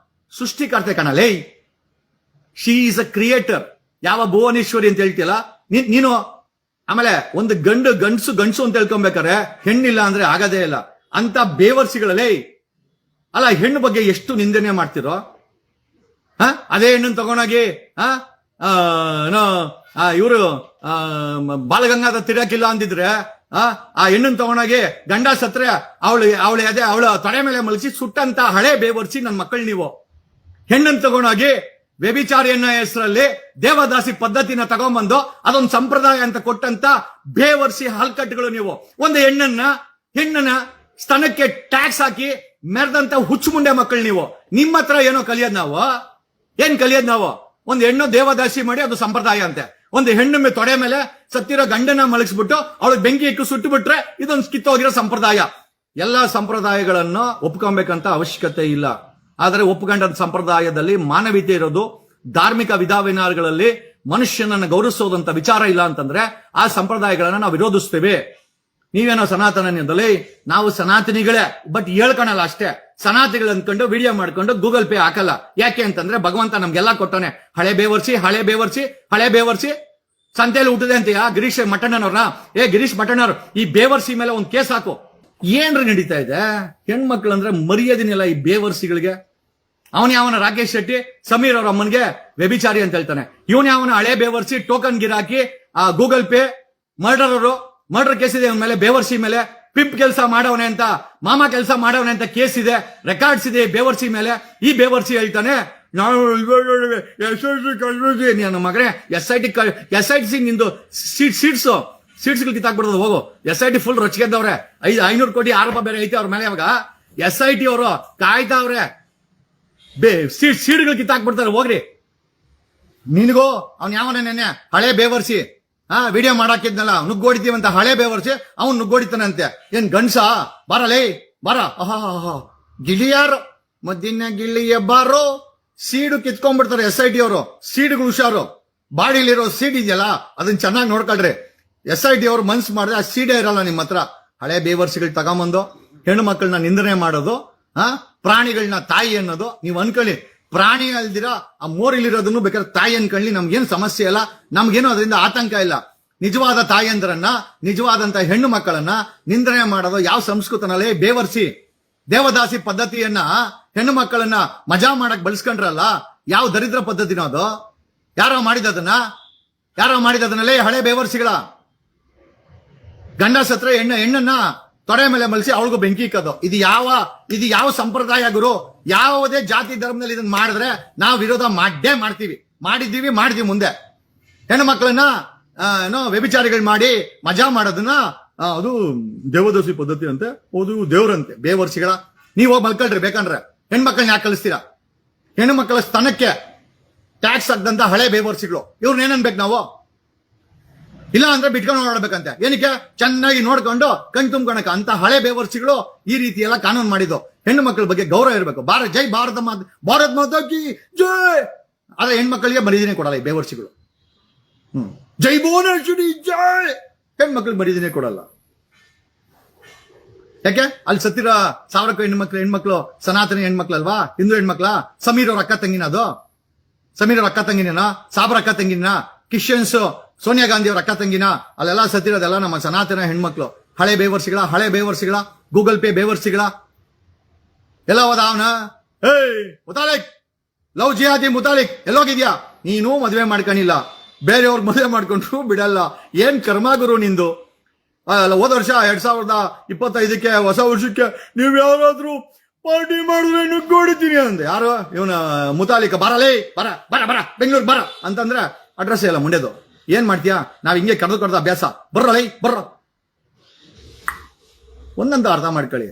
ಸೃಷ್ಟಿಕರ್ತೆ ಕಣಲೇ, ಶಿ ಈಸ್ ಅ ಕ್ರಿಯೇಟರ್. ಯಾವ ಭುವನೇಶ್ವರಿ ಅಂತ ಹೇಳ್ತಿಯಲ್ಲ ನೀನು. ಆಮೇಲೆ ಒಂದು ಗಂಡಸು ಅಂತ ಹೇಳ್ಕೊಬೇಕಾರೆ ಹೆಣ್ಣಿಲ್ಲ ಅಂದ್ರೆ ಆಗದೇ ಇಲ್ಲ. ಅಂತ ಬೇವರ್ಸಿಗಳಲ್ಲೇ ಅಲ್ಲ, ಹೆಣ್ಣು ಬಗ್ಗೆ ಎಷ್ಟು ನಿಂದನೆ ಮಾಡ್ತಿರೋ. ಅದೇ ಹೆಣ್ಣನ್ನು ತಗೊಂಡೋಗಿ ಇವರು ಬಾಲಗಂಗಾಧರ್ ತಿರಕಿಲ್ಲ ಅಂದಿದ್ರೆ ಆ ಹೆಣ್ಣನ್ ತಗೊಂಡೋಗಿ ಗಂಡ ಸತ್ರೆ ಅವಳ ತೊಡೆ ಮೇಲೆ ಮಲಗಿಸಿ ಸುಟ್ಟಂತ ಹಳೆ ಬೇವರ್ಸಿ ನನ್ನ ಮಕ್ಕಳು ನೀವು. ಹೆಣ್ಣನ್ ತಗೊಂಡೋಗಿ ವ್ಯಭಿಚಾರಿ ಅನ್ನೋ ಹೆಸರಲ್ಲಿ ದೇವದಾಸಿ ಪದ್ಧತಿನ ತಗೊಂಡ್ಬಂದು ಅದೊಂದು ಸಂಪ್ರದಾಯ ಅಂತ ಕೊಟ್ಟಂತ ಬೇವರ್ಸಿ ಹಲ್ಕಟ್ಟುಗಳು ನೀವು. ಒಂದು ಹೆಣ್ಣನ ಸ್ತನಕ್ಕೆ ಟ್ಯಾಕ್ಸ್ ಹಾಕಿ ಮೆರೆದಂತ ಹುಚ್ಚು ಮುಂಡೆ ಮಕ್ಕಳು ನೀವು. ನಿಮ್ಮ ಹತ್ರ ಏನೋ ಕಲಿಯೋದ್ ನಾವು, ಏನ್ ಕಲಿಯೋದ್ ನಾವು? ಒಂದು ಹೆಣ್ಣು ದೇವದಾಸಿ ಮಾಡಿ ಅದು ಸಂಪ್ರದಾಯ ಅಂತೆ. ಒಂದು ಹೆಣ್ಣು ತೊಡೆ ಮೇಲೆ ಸತ್ತಿರೋ ಗಂಡನ ಮಲಗಿಸ್ಬಿಟ್ಟು ಅವಳಿಗೆ ಬೆಂಕಿ ಇಟ್ಟು ಸುಟ್ಟು ಬಿಟ್ರೆ ಇದೊಂದು ಕಿತ್ತೋಗಿರೋ ಸಂಪ್ರದಾಯ. ಎಲ್ಲಾ ಸಂಪ್ರದಾಯಗಳನ್ನು ಒಪ್ಕೊಬೇಕಂತ ಅವಶ್ಯಕತೆ ಇಲ್ಲ. ಆದರೆ ಒಪ್ಕೊಂಡ ಸಂಪ್ರದಾಯದಲ್ಲಿ ಮಾನವೀಯತೆ ಇರೋದು, ಧಾರ್ಮಿಕ ವಿಧಾನಗಳಲ್ಲಿ ಮನುಷ್ಯನನ್ನು ಗೌರವಿಸೋದಂತ ವಿಚಾರ ಇಲ್ಲ ಅಂತಂದ್ರೆ ಆ ಸಂಪ್ರದಾಯಗಳನ್ನ ನಾವು ವಿರೋಧಿಸ್ತೇವೆ. ನೀವೇನೋ ಸನಾತನದಲ್ಲಿ ನಾವು ಸನಾತನಿಗಳೇ, ಬಟ್ ಹೇಳ್ಕೊಳಲ್ಲ ಅಷ್ಟೇ. ಸನಾತನಿಗಳು ಅಂದ್ಕೊಂಡು ವಿಡಿಯೋ ಮಾಡ್ಕೊಂಡು ಗೂಗಲ್ ಪೇ ಹಾಕಲ್ಲ. ಯಾಕೆ ಅಂತಂದ್ರೆ ಭಗವಂತ ನಮ್ಗೆಲ್ಲ ಕೊಟ್ಟವನೆ. ಹಳೆ ಬೇವರ್ಸಿ ಸಂತೆಯಲ್ಲಿ ಹುಟ್ಟಿದೆ ಅಂತೀಯ ಗಿರೀಶ್ ಮಠಣ್ಣನವ್ರನ್ನ. ಗಿರೀಶ್ ಮಠಣ್ಣವ್ರು ಈ ಬೇವರ್ಸಿ ಮೇಲೆ ಒಂದು ಕೇಸ್ ಹಾಕು. ಏನ್ರಿ ನಡೀತಾ ಇದೆ? ಹೆಣ್ಮಕ್ಳು ಅಂದ್ರೆ ಮರ್ಯಾದಿನಿಲ್ಲ ಈ ಬೇವರ್ಸಿಗಳಿಗೆ. ಅವನ ರಾಕೇಶ್ ಶೆಟ್ಟಿ ಸಮೀರ್ ಅವ್ರ ಅಮ್ಮನ್ಗೆ ವ್ಯಭಿಚಾರಿ ಅಂತ ಹೇಳ್ತಾನೆ. ಯಾವನ ಹಳೆ ಬೇವರ್ಸಿ ಟೋಕನ್ ಗಿರಾಕಿ ಗೂಗಲ್ ಪೇ ಮರ್ಡರ್ ಕೇಸ್ ಇದೆ ಅವನ ಮೇಲೆ, ಬೇವರ್ಸಿ ಮೇಲೆ. ಪಿಂಪ್ ಕೆಲಸ ಮಾಡವನೆ ಅಂತ, ಮಾಮ ಕೆಲಸ ಮಾಡವನೆ ಅಂತ ಕೇಸ್ ಇದೆ, ರೆಕಾರ್ಡ್ಸ್ ಇದೆ ಬೇವರ್ಸಿ ಮೇಲೆ. ಈ ಬೇವರ್ಸಿ ಹೇಳ್ತಾನೆ ನಾನು ನನ್ನ ಮಗನೇ SIT ನಿಂದು ಸೀಟ್ಸ್ ಕಿತ್ತಾಕ್ಬಿಡೋದು. ಹೋಗು, SIT ಫುಲ್ ರೊಚ್ಚಿಗೆದ್ದವ್ರೆ. 500 ಕೋಟಿ ಆರೋಪ ಬೇರೆ ಐತೆ ಅವ್ರ ಮೇಲೆ. ಅವಾಗ SIT ಅವರು ಕಾಯ್ತಾವ್ರೆ, ಸೀಟ್ಗಳು ಕಿತ್ತಾಕ್ಬಿಡ್ತಾರೆ. ಹೋಗ್ರಿ. ನಿನಗೂ ಅವ್ನು ಯಾವನ ನೆನ್ನೆ ಹಳೆ ಬೇವರ್ಸಿ ವಿಡಿಯೋ ಮಾಡಾಕಿದ್ನಲ್ಲ, ನುಗ್ಗೋಡಿತೀವಂತ ಹಳೆ ಬೇವರ್ಸಿ ಅವ್ನು ನುಗ್ಗೋಡಿತಾನಂತೆ. ಏನ್ ಗಂಡ್ಸ? ಬರಲೇ ಬರ. ಗಿಳಿಯಾರು ಮದ್ದಿನ ಗಿಳಿಯ ಬಾರೋ. ಸೀಡು ಕಿತ್ಕೊಂಡ್ಬಿಡ್ತಾರೆ SIT ಅವರು. ಸೀಡುಗಳು ಹುಷಾರು. ಬಾಡಿಲಿರೋ ಸೀಡ್ ಇದೆಯಲ್ಲ ಅದನ್ನ ಚೆನ್ನಾಗಿ ನೋಡ್ಕೊಳ್ರಿ. SIT ಅವರು ಮನ್ಸು ಮಾಡಿದ್ರೆ ಆ ಸೀಡೇ ಇರಲ್ಲ ನಿಮ್ಮ ಹತ್ರ. ಹಳೆ ಬೇವರ್ಸಿಗಳು ತಗೊಂಬಂದು ಹೆಣ್ಣು ಮಕ್ಕಳನ್ನ ನಿಂದನೆ ಮಾಡೋದು, ಪ್ರಾಣಿಗಳನ್ನ ತಾಯಿ ಅನ್ನೋದು. ನೀವು ಅನ್ಕೊಳ್ಳಿ, ಪ್ರಾಣಿ ಅಲ್ದಿರ ಆ ಮೋರಿಲಿರೋದನ್ನು ಬೇಕಾದ್ರೆ ತಾಯಿ ಅನ್ಕೊಳ್ಳಿ, ನಮ್ಗೇನು ಸಮಸ್ಯೆ ಇಲ್ಲ, ನಮ್ಗೇನು ಅದರಿಂದ ಆತಂಕ ಇಲ್ಲ. ನಿಜವಾದ ತಾಯಿಯಂದ್ರನ್ನ, ನಿಜವಾದಂತ ಹೆಣ್ಣು ಮಕ್ಕಳನ್ನ ನಿಂದನೆ ಮಾಡೋದು ಯಾವ ಸಂಸ್ಕೃತನಲ್ಲೇ? ಬೇವರ್ಸಿ ದೇವದಾಸಿ ಪದ್ಧತಿಯನ್ನ ಹೆಣ್ಣು ಮಕ್ಕಳನ್ನ ಮಜಾ ಮಾಡಕ್ ಬಳಸ್ಕೊಂಡ್ರಲ್ಲ, ಯಾವ ದರಿದ್ರ ಪದ್ಧತಿನೋ ಅದು? ಯಾರೋ ಮಾಡಿದದನ್ನಲ್ಲೇ ಹಳೆ ಬೇವರ್ಸಿಗಳ. ಗಂಡ ಸತ್ರ ಹೆಣ್ಣನ್ನ ತೊಡೆ ಮೇಲೆ ಮಲಸಿ ಅವಳಿಗೂ ಬೆಂಕಿ ಇಕ್ಕೋದು. ಇದು ಯಾವ ಸಂಪ್ರದಾಯ ಗುರು? ಯಾವುದೇ ಜಾತಿ ಧರ್ಮದಲ್ಲಿ ಇದನ್ನ ಮಾಡಿದ್ರೆ ನಾವು ವಿರೋಧ ಮಾಡಿದ್ದೀವಿ ಮುಂದೆ. ಹೆಣ್ಣು ಮಕ್ಕಳನ್ನ ವ್ಯಭಿಚಾರಿಗಳು ಮಾಡಿ ಮಜಾ ಮಾಡೋದನ್ನ ಅದು ದೇವದಾಸಿ ಪದ್ಧತಿ ಅಂತೆ, ಅದು ದೇವ್ರಂತೆ. ಬೇವರ್ಸಿಗಳ ನೀವು ಹೋಗಿ ಮಲ್ಕೊಳ್ರಿ ಬೇಕಂದ್ರೆ. ಹೆಣ್ಮಕ್ಳನ್ನ ಯಾಕೆ ಕಳಿಸ್ತೀರಾ? ಹೆಣ್ಣು ಮಕ್ಕಳ ಸ್ತನಕ್ಕೆ ಟ್ಯಾಕ್ಸ್ ಹಾಕ್ದಂತ ಹಳೆ ಬೇವರ್ಸಿಗಳು ಇವ್ರನ್ನ ಏನನ್ಬೇಕು ನಾವು? ಇಲ್ಲ ಅಂದ್ರೆ ಬಿಟ್ಕೊಂಡು ನೋಡ್ಬೇಕಂತೆ. ಏನಕ್ಕೆ? ಚೆನ್ನಾಗಿ ನೋಡ್ಕೊಂಡು ಕಣ್ ತುಂಬ್ಕೊಳಕ ಅಂತ ಹಳೆ ಬೇವರ್ಸಿಗಳು ಈ ರೀತಿ ಎಲ್ಲ ಕಾನೂನು ಮಾಡಿದ್ದು. ಹೆಣ್ಣು ಮಕ್ಕಳ ಬಗ್ಗೆ ಗೌರವ ಇರಬೇಕು. ಜೈ ಭಾರತ ಮಾತಾ ಕಿ ಜೈ. ಆದ್ರೆ ಹೆಣ್ಮಕ್ಳಿಗೆ ಮರ್ಯಾದೆನೇ ಕೊಡಲ್ಲ ಈ ಬೇವರ್ಸಿಗಳು. ಜೈ ಭುವನೇಶ್ವರಿ ಜೈ. ಹೆಣ್ಮಕ್ಳಿಗೆ ಮರ್ಯಾದೆನೇ ಕೊಡಲ್ಲ. ಯಾಕೆ? ಅಲ್ಲಿ ಸತ್ತಿರ 1000 ಹೆಣ್ಮಕ್ಳು ಸನಾತನಿ ಹೆಣ್ಮಕ್ಳಲ್ವಾ? ಹಿಂದೂ ಹೆಣ್ಮಕ್ಳ? ಸಮೀರ್ ಅವ್ರ ಅಕ್ಕ ತಂಗಿನ? ಅದು ಸಮೀರ್ ಅವ್ರ ಅಕ್ಕ ತಂಗಿನ? ಸಾಬ್ರ ಅಕ್ಕ ತಂಗಿನ? ಕಿಶನ್ಸ್ ಸೋನಿಯಾ ಗಾಂಧಿ ಅವ್ರ ಅಕ್ಕ ತಂಗಿನ? ಅಲ್ಲೆಲ್ಲ ಸತ್ತಿರೋದೆಲ್ಲ ನಮ್ಮ ಸನಾತನ ಹೆಣ್ಮಕ್ಳು. ಹಳೆ ಬೇವರ್ಸಿಗಳ ಗೂಗಲ್ ಪೇ ಬೇವರ್ಸಿಗಳ ಎಲ್ಲ ಹೋದ ಅವನ. ಮುತಾಲಿಕ್, ಲವ್ ಜಿಹಾದಿ ಮುತಾಲಿಕ್ ಎಲ್ಲೋಗಿದ್ಯಾ? ನೀನು ಮದುವೆ ಮಾಡ್ಕೊಂಡಿಲ್ಲ, ಬೇರೆಯವ್ರ ಮದುವೆ ಮಾಡ್ಕೊಂಡ್ರು ಬಿಡಲ್ಲ. ಏನ್ ಕರ್ಮ ಗುರು ನಿಂದು? ಹೋದ ವರ್ಷ 2025ಕ್ಕೆ ಹೊಸ ವರ್ಷಕ್ಕೆ ನೀವ್ ಯಾರಾದ್ರೂ ಪಾರ್ಟಿ ಮಾಡಿದ್ರೆ ನುಗ್ಗೋಡಿತೀನಿ ಅಂದೆ. ಯಾರು? ಇವನ ಮುತಾಲಿಕ. ಬರ ಬೆಂಗಳೂರು ಬರ ಅಂತಂದ್ರೆ ಅಡ್ರೆಸ್ ಇಲ್ಲ ಮುಂಡೆದು. ಏನ್ ಮಾಡ್ತೀಯಾ? ನಾವ್ ಹಿಂಗೆ ಕರೆದು ಅಭ್ಯಾಸ. ಬರ್ರ ಒಂದಂತ ಅರ್ಥ ಮಾಡ್ಕೊಳ್ಳಿ.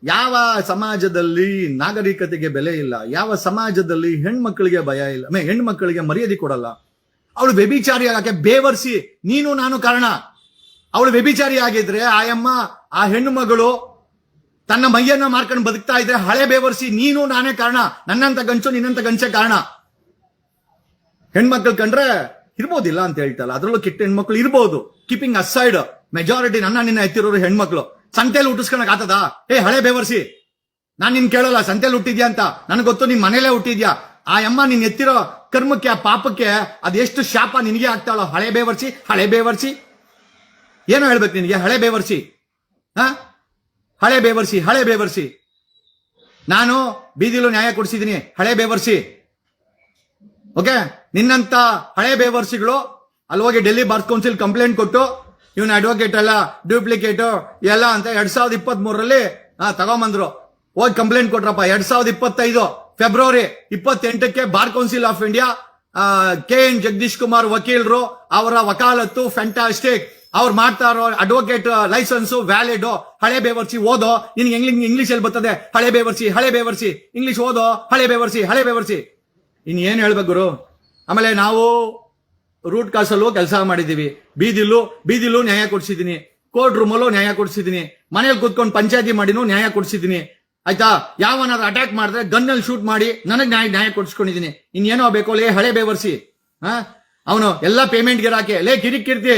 ಯಾವ ಸಮಾಜದಲ್ಲಿ ನಾಗರಿಕತೆಗೆ ಬೆಲೆ ಇಲ್ಲ, ಯಾವ ಸಮಾಜದಲ್ಲಿ ಹೆಣ್ಮಕ್ಳಿಗೆ ಭಯ ಇಲ್ಲ, ಹೆಣ್ಮಕ್ಳಿಗೆ ಮರ್ಯಾದೆ ಕೊಡಲ್ಲ. ಅವಳು ವ್ಯಭಿಚಾರಿ ಆಗಕ್ಕೆ ಬೇವರ್ಸಿ ನೀನು ನಾನು ಕಾರಣ. ಅವಳು ವ್ಯಭಿಚಾರಿ ಆಗಿದ್ರೆ ಆ ಹೆಣ್ಣು ಮಗಳು ತನ್ನ ಮೈಯನ್ನ ಮಾರ್ಕೊಂಡು ಬದುಕ್ತಾ ಇದ್ರೆ ಹಳೆ ಬೇವರ್ಸಿ ನೀನು ನಾನೇ ಕಾರಣ. ನನ್ನಂತ ಗಂಚು ನಿನ್ನಂತ ಗಂಚೆ ಕಾರಣ. ಹೆಣ್ಮಕ್ಳು ಕಂಡ್ರೆ ಇರ್ಬೋದಿಲ್ಲ ಅಂತ ಹೇಳ್ತಲ್ಲ, ಅದ್ರಲ್ಲೂ ಕೆಟ್ಟ ಹೆಣ್ಮಕ್ಳು ಇರ್ಬೋದು. ಕೀಪಿಂಗ್ ಅಸೈಡ್ ಮೆಜಾರಿಟಿ ನಿನ್ನ ಎತ್ತಿರೋರು ಹೆಣ್ಮಕ್ಳು. ಸಂತೆಯಲ್ಲಿ ಹುಟ್ಟಿಸ್ಕೊಳಕ್ ಆತದ? ಹಳೆ ಬೇವರ್ಸಿ, ನಾನ್ ನಿನ್ ಕೇಳಲ್ಲ ಸಂತೆಯಲ್ಲಿ ಹುಟ್ಟಿದ್ಯಾ ಅಂತ. ನನಗೆ ಗೊತ್ತು ನಿನ್ ಮನೇಲೆ ಹುಟ್ಟಿದ್ಯಾ. ಆ ಅಮ್ಮ ನೀನ್ ಎತ್ತಿರೋ ಕರ್ಮಕ್ಕೆ, ಆ ಪಾಪಕ್ಕೆ ಅದೆಷ್ಟು ಶಾಪ ನಿನಗೆ ಆಗ್ತಾಳೋ. ಹಳೆ ಬೇವರ್ಸಿ ಏನೋ ಹೇಳ್ಬೇಕು ನಿನಗೆ? ಹಳೆ ಬೇವರ್ಸಿ ನಾನು ಬೀದಿಲು ನ್ಯಾಯ ಕೊಡಿಸಿದೀನಿ. ಹಳೆ ಬೇವರ್ಸಿ. ಓಕೆ, ನಿನ್ನಂತ ಹಳೆ ಬೇವರ್ಸಿಗಳು ಅಲ್ಲಿ ಹೋಗಿ ಡೆಲ್ಲಿ ಬಾರ್ ಕೌನ್ಸಿಲ್ ಕಂಪ್ಲೇಂಟ್ ಕೊಟ್ಟು ಇವನ್ ಅಡ್ವೊಕೇಟ್ ಎಲ್ಲ ಡ್ಯೂಪ್ಲಿಕೇಟ್ ಎಲ್ಲ ಅಂತ 2023 ತಗೊಂಬಂದ್ರು. ಹೋಗಿ ಕಂಪ್ಲೇಂಟ್ ಕೊಟ್ರಪ್ಪ. 2025 ಫೆಬ್ರವರಿ 28ಕ್ಕೆ bar council of India KN Jagadish Kumar ವಕೀಲರು ಅವರ ವಕಾಲತ್ತು ಫ್ಯಾಂಟಾಸ್ಟಿಕ್, ಅವ್ರು ಮಾಡ್ತಾ ಇರೋ ಅಡ್ವೊಕೇಟ್ ಲೈಸೆನ್ಸ್ ವ್ಯಾಲಿಡ್, ಹಳೆ ಬೇವರ್ಸಿ ಓದೋ, ನಿನ್ಗೆ ಇಂಗ್ಲಿಷ್ ಅಲ್ಲಿ ಬರ್ತದೆ, ಹಳೆ ಬೇವರ್ಸಿ ಇಂಗ್ಲಿಷ್ ಓದೋ, ಹಳೆ ಬೇವರ್ಸಿ ಇನ್ ಏನ್ ಹೇಳ್ಬೇಕು ಗುರು. ಆಮೇಲೆ ನಾವು ರೂಟ್ ಕಾಸಲ್ಲೂ ಕೆಲಸ ಮಾಡಿದೀವಿ, ಬೀದಿಲೂ ನ್ಯಾಯ ಕೊಡ್ಸಿದೀನಿ, ಕೋರ್ಟ್ ರೂಮಲ್ಲೂ ನ್ಯಾಯ ಕೊಡ್ಸಿದೀನಿ, ಮನೇಲಿ ಕೂತ್ಕೊಂಡು ಪಂಚಾಯತಿ ಮಾಡಿನೂ ನ್ಯಾಯ ಕೊಡ್ಸಿದೀನಿ. ಆಯ್ತಾ, ಯಾವನಾದ್ರು ಅಟ್ಯಾಕ್ ಮಾಡಿದ್ರೆ ಗನ್ನಲ್ಲಿ ಶೂಟ್ ಮಾಡಿ ನನಗ್ ನ್ಯಾಯ ಕೊಡ್ಸ್ಕೊಂಡಿದೀನಿ. ಇನ್ನೇನೋ ಬೇಕೋ ಲೇ ಹಳೆ ಬೇವರ್ಸಿ. ಅವನು ಎಲ್ಲ ಪೇಮೆಂಟ್ ಗಿರಾಕೆ ಲೇ ಕಿರಿಕಿರ್ತಿ.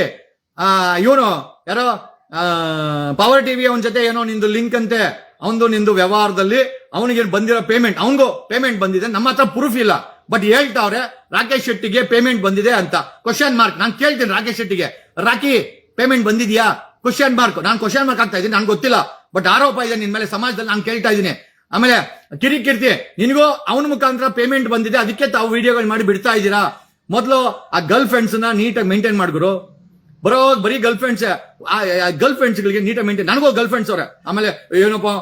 ಇವನು ಯಾರೋ ಪವರ್ ಟಿವಿ ಅವನ ಜೊತೆ ಏನೋ ನಿಂದು ಲಿಂಕ್ ಅಂತೆ, ನಿಂದು ವ್ಯವಹಾರದಲ್ಲಿ ಅವನಿಗೆ ಬಂದಿರೋ ಪೇಮೆಂಟ್, ಅವನಿಗೂ ಪೇಮೆಂಟ್ ಬಂದಿದೆ. ನಮ್ಮ ಹತ್ರ ಪ್ರೂಫ್ ಇಲ್ಲ, ಬಟ್ ಹೇಳ್ತಾವ್ರೆ ರಾಕೇಶ್ ಶೆಟ್ಟಿಗೆ ಪೇಮೆಂಟ್ ಬಂದಿದೆ ಅಂತ. Question mark. ನಾನು ಕೇಳ್ತೀನಿ ರಾಕೇಶ್ ಶೆಟ್ಟಿಗೆ, ರಾಕಿ ಪೇಮೆಂಟ್ ಬಂದಿದ್ಯಾ? Question mark. ನಾನು ಕ್ವಶನ್ ಮಾರ್ಕ್ ಆಗ್ತಾ ಇದ್ದೀನಿ, ನನ್ಗೆ ಗೊತ್ತಿಲ್ಲ, ಬಟ್ ಆರೋಪ ಇದೆ ನಿನ್ ಮೇಲೆ ಸಮಾಜದಲ್ಲಿ, ನಾನು ಕೇಳ್ತಾ ಇದ್ದೀನಿ. ಆಮೇಲೆ ಕಿರಿಕಿರ್ತಿ, ನಿನ್ಗೂ ಅವನ ಮುಖಾಂತರ ಪೇಮೆಂಟ್ ಬಂದಿದೆ, ಅದಕ್ಕೆ ತಾವು ವಿಡಿಯೋಗಳು ಮಾಡಿ ಬಿಡ್ತಾ ಇದ್ದೀರಾ. ಮೊದಲು ಆ ಗರ್ಲ್ ಫ್ರೆಂಡ್ಸ್ ನ ನೀಟಾಗಿ ಮೇಂಟೈನ್ ಮಾಡ್ಗುರು. ಬರೀ ಗರ್ಲ್ ಫ್ರೆಂಡ್ಸ್ ಗಳಿಗೆ ನೀಟಾಗಿ ಮೇಂಟೈನ್. ನನಗೂ ಗರ್ಲ್ ಫ್ರೆಂಡ್ಸ್ ಅವ್ರೆ. ಆಮೇಲೆ ಏನಪ್ಪಾ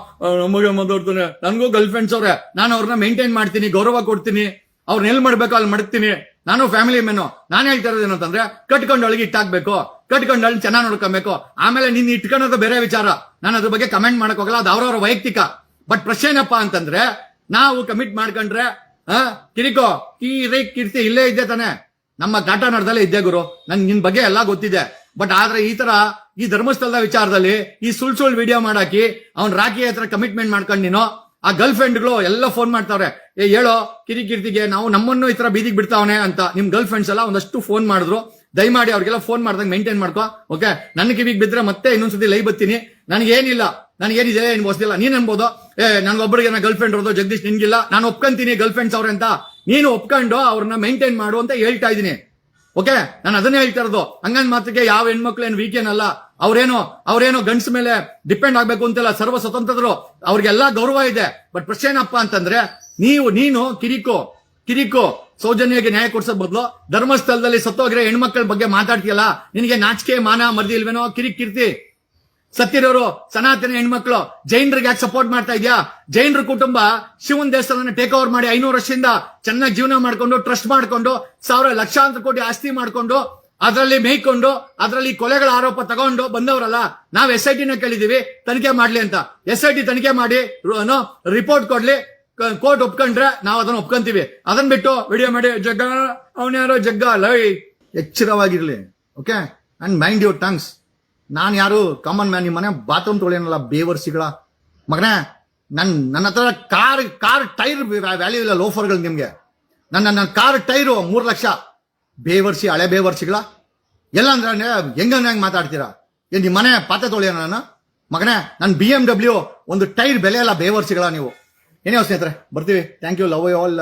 ನಮಗೆ ಮಾತಾಡ್ತಾನೆ, ನನಗೂ ಗರ್ಲ್ ಫ್ರೆಂಡ್ಸ್ ಅವ್ರೆ. ನಾನು ಅವ್ರನ್ನ ಮೇಂಟೈನ್ ಮಾಡ್ತೀನಿ, ಗೌರವ ಕೊಡ್ತೀನಿ, ಅವ್ರನ್ನ ಎಲ್ಲಿ ಮಾಡ್ಬೇಕು ಅಲ್ಲಿ ಮಾಡ್ತೀನಿ. ನಾನು ಫ್ಯಾಮಿಲಿ ಮೆನು. ನಾನು ಹೇಳ್ತಾ ಇರೋದು ಏನಂತಂದ್ರೆ, ಕಟ್ಕೊಂಡು ಒಳಗೆ ಇಟ್ಟಾಕ್ಬೇಕು, ಕಟ್ಕೊಂಡು ಅಲ್ಲಿ ಚೆನ್ನಾಗಿ ನೋಡ್ಕೊಬೇಕು. ಆಮೇಲೆ ನಿನ್ನ ಇಟ್ಕೊಳ್ಳೋದು ಬೇರೆ ವಿಚಾರ, ನಾನು ಅದ್ರ ಬಗ್ಗೆ ಕಮೆಂಟ್ ಮಾಡಕ್ ಹೋಗಲ್ಲ, ಅದು ಅವ್ರವ್ರ ವೈಯಕ್ತಿಕ. ಬಟ್ ಪ್ರಶ್ನೆ ಏನಪ್ಪಾ ಅಂತಂದ್ರೆ, ನಾವು ಕಮಿಟ್ ಮಾಡ್ಕೊಂಡ್ರೆ ಕಿರಿಕೋ ಕೀರ್ತಿ ಇಲ್ಲೇ ಇದ್ದೆ ತಾನೆ, ನಮ್ಮ ಕಾಟಾನಡದಲ್ಲೇ ಇದ್ದೆ ಗುರು. ನನ್ಗೆ ನಿನ್ ಬಗ್ಗೆ ಎಲ್ಲಾ ಗೊತ್ತಿದೆ. ಬಟ್ ಆದ್ರೆ ಈ ತರ ಈ ಧರ್ಮಸ್ಥಳದ ವಿಚಾರದಲ್ಲಿ ಈ ಸುಳ್ ವಿಡಿಯೋ ಮಾಡಾಕಿ ಅವ್ನ್ ರಾಕಿ ಹತ್ರ ಕಮಿಟ್ಮೆಂಟ್ ಮಾಡ್ಕೊಂಡು ನೀನು ಆ ಗರ್ಲ್ ಫ್ರೆಂಡ್ಗಳು ಎಲ್ಲ ಫೋನ್ ಮಾಡ್ತಾವ್ರೆ, ಹೇಳೋ ಕಿರಿಕಿರ್ತಿಗೆ ನಾವು ನಮ್ಮನ್ನು ಈ ತರ ಬೀದಿಗೆ ಬಿಡ್ತಾವನೆ ಅಂತ. ನಿಮ್ ಗರ್ಲ್ ಫ್ರೆಂಡ್ಸ್ ಎಲ್ಲ ಒಂದಷ್ಟು ಫೋನ್ ಮಾಡಿದ್ರು. ದಯಮಾಡಿ ಅವ್ರಿಗೆಲ್ಲ ಫೋನ್ ಮಾಡ್ದಾಗ ಮೇಂಟೈನ್ ಮಾಡ್ಕೋ. ಓಕೆ, ನನ್ನ ಕಿವಿಗೆ ಬಿದ್ರೆ ಮತ್ತೆ ಇನ್ನೊಂದ್ಸತಿ ಲೈವ್ ಬರ್ತೀನಿ. ನನಗೇನಿಲ್ಲ, ನನಗೇನಿದೆ ಏನ್ ಬೋಸ್ತಿಲ್ಲ. ನೀನ್ ಅನ್ಬೋದು, ನನ್ಗೊಬ್ಬರಿಗೆ ಗರ್ಲ್ ಫ್ರೆಂಡ್ ಇರೋದು ಜಗದೀಶ್, ನಿನ್ಗಿಲ್ಲ. ನಾನು ಒಪ್ಕೊಂತೀನಿ ಗರ್ಲ್ ಫ್ರೆಂಡ್ಸ್ ಅವ್ರೆ ಅಂತ. ನೀನು ಒಪ್ಕೊಂಡು ಅವ್ರನ್ನ ಮೇಂಟೈನ್ ಮಾಡು ಅಂತ ಹೇಳ್ತಾ ಇದೀನಿ. ಓಕೆ, ನಾನು ಅದನ್ನೇ ಹೇಳ್ತಾ ಇರೋದು. ಹಂಗಂದ್ ಮಾತಿಗೆ ಯಾವ ಹೆಣ್ಮಕ್ಳು ಏನ್ ವೀಕೆನ್ ಅಲ್ಲ. ಅವ್ರೇನೋ ಗಂಡ್ಸ್ ಮೇಲೆ ಡಿಪೆಂಡ್ ಆಗ್ಬೇಕು ಅಂತೆಲ್ಲ, ಸರ್ವ ಸ್ವತಂತ್ರರು, ಅವ್ರಿಗೆಲ್ಲಾ ಗೌರವ ಇದೆ. ಬಟ್ ಪ್ರಶ್ನೆ ಏನಪ್ಪಾ ಅಂತಂದ್ರೆ, ನೀನು ಕಿರಿಕೋ ಸೌಜನ್ಯಗೆ ನ್ಯಾಯ ಕೊಡ್ಸೋ ಬದಲು ಧರ್ಮಸ್ಥಳದಲ್ಲಿ ಸತ್ತೋಗಿರೋ ಹೆಣ್ಮಕ್ಳ ಬಗ್ಗೆ ಮಾತಾಡ್ತೀಯಲ್ಲ, ನಿನಗೆ ನಾಚಿಕೆ ಮಾನ ಮರ್ದಿ ಇಲ್ವೇನೋ ಕಿರಿಕಿರ್ತಿ? ಸತ್ತಿರೋರು ಸನಾತನ ಹೆಣ್ಮಕ್ಳು ಜೈನರಿಗೆ ಯಾಕೆ ಸಪೋರ್ಟ್ ಮಾಡ್ತಾ ಇದ್ಯಾ? ಜೈನರ ಕುಟುಂಬ ಶಿವನ್ ದೇವಸ್ಥಾನ ಟೇಕ್ ಓವರ್ ಮಾಡಿ 500 ವರ್ಷದಿಂದ ಚೆನ್ನಾಗಿ ಜೀವನ ಮಾಡ್ಕೊಂಡು, ಟ್ರಸ್ಟ್ ಮಾಡ್ಕೊಂಡು, ಲಕ್ಷಾಂತರ ಕೋಟಿ ಆಸ್ತಿ ಮಾಡ್ಕೊಂಡು, ಅದರಲ್ಲಿ ಮೇಯ್ಕೊಂಡು, ಅದರಲ್ಲಿ ಕೊಲೆಗಳ ಆರೋಪ ತಗೊಂಡು ಬಂದವರಲ್ಲ. ನಾವ್ SIT ನ ಕೇಳಿದೀವಿ ತನಿಖೆ ಮಾಡ್ಲಿ ಅಂತ. SIT ತನಿಖೆ ಮಾಡಿ ರಿಪೋರ್ಟ್ ಕೊಡ್ಲಿ, ಕೋರ್ಟ್ ಒಪ್ಕೊಂಡ್ರೆ ನಾವು ಅದನ್ನ ಒಪ್ಕೊಂತೀವಿ. ಅದನ್ನ ಬಿಟ್ಟು ವಿಡಿಯೋ ಮಾಡಿ ಅವನ್ಯಾರೋ ಲೈ. ಎಚ್ಚರವಾಗಿರ್ಲಿ. Okay, and mind your tongues. ನಾನ್ ಯಾರು ಕಾಮನ್ ಮ್ಯಾನ್, ನಿಮ್ಮ ಮನೆ ಬಾತ್ರೂಮ್ ತೊಳೆಯನಲ್ಲ ಬೇವರ್ಸಿಗಳ ಮಗನೇ. ನನ್ನ ಹತ್ರ ಕಾರ್ ಟೈರ್ ವ್ಯಾಲ್ಯೂ ಇಲ್ಲ ಲೋಫರ್ಗಳು ನಿಮ್ಗೆ. ನನ್ನ ಕಾರ್ ಟೈರು 3 ಲಕ್ಷ. ಬೇವರ್ಸಿ, ಹಳೆ ಬೇವರ್ಸಿಗಳ ಎಲ್ಲ ಅಂದ್ರೆ ಹೆಂಗ್ ಮಾತಾಡ್ತೀರಾ? ಏನ್ ನಿಮ್ಮ ಮನೆ ಪಾತ್ರೆ ತೊಳೆಯೋಣ ನಾನು ಮಗನೇ? ನನ್ನ BMW ಒಂದು ಟೈರ್ ಬೆಲೆ ಅಲ್ಲ ಬೇವರ್ಸಿಗಳ ನೀವು. ಏನೇ ಸ್ನೇಹಿತರೆ, ಬರ್ತೀವಿ. Thank you, love you all.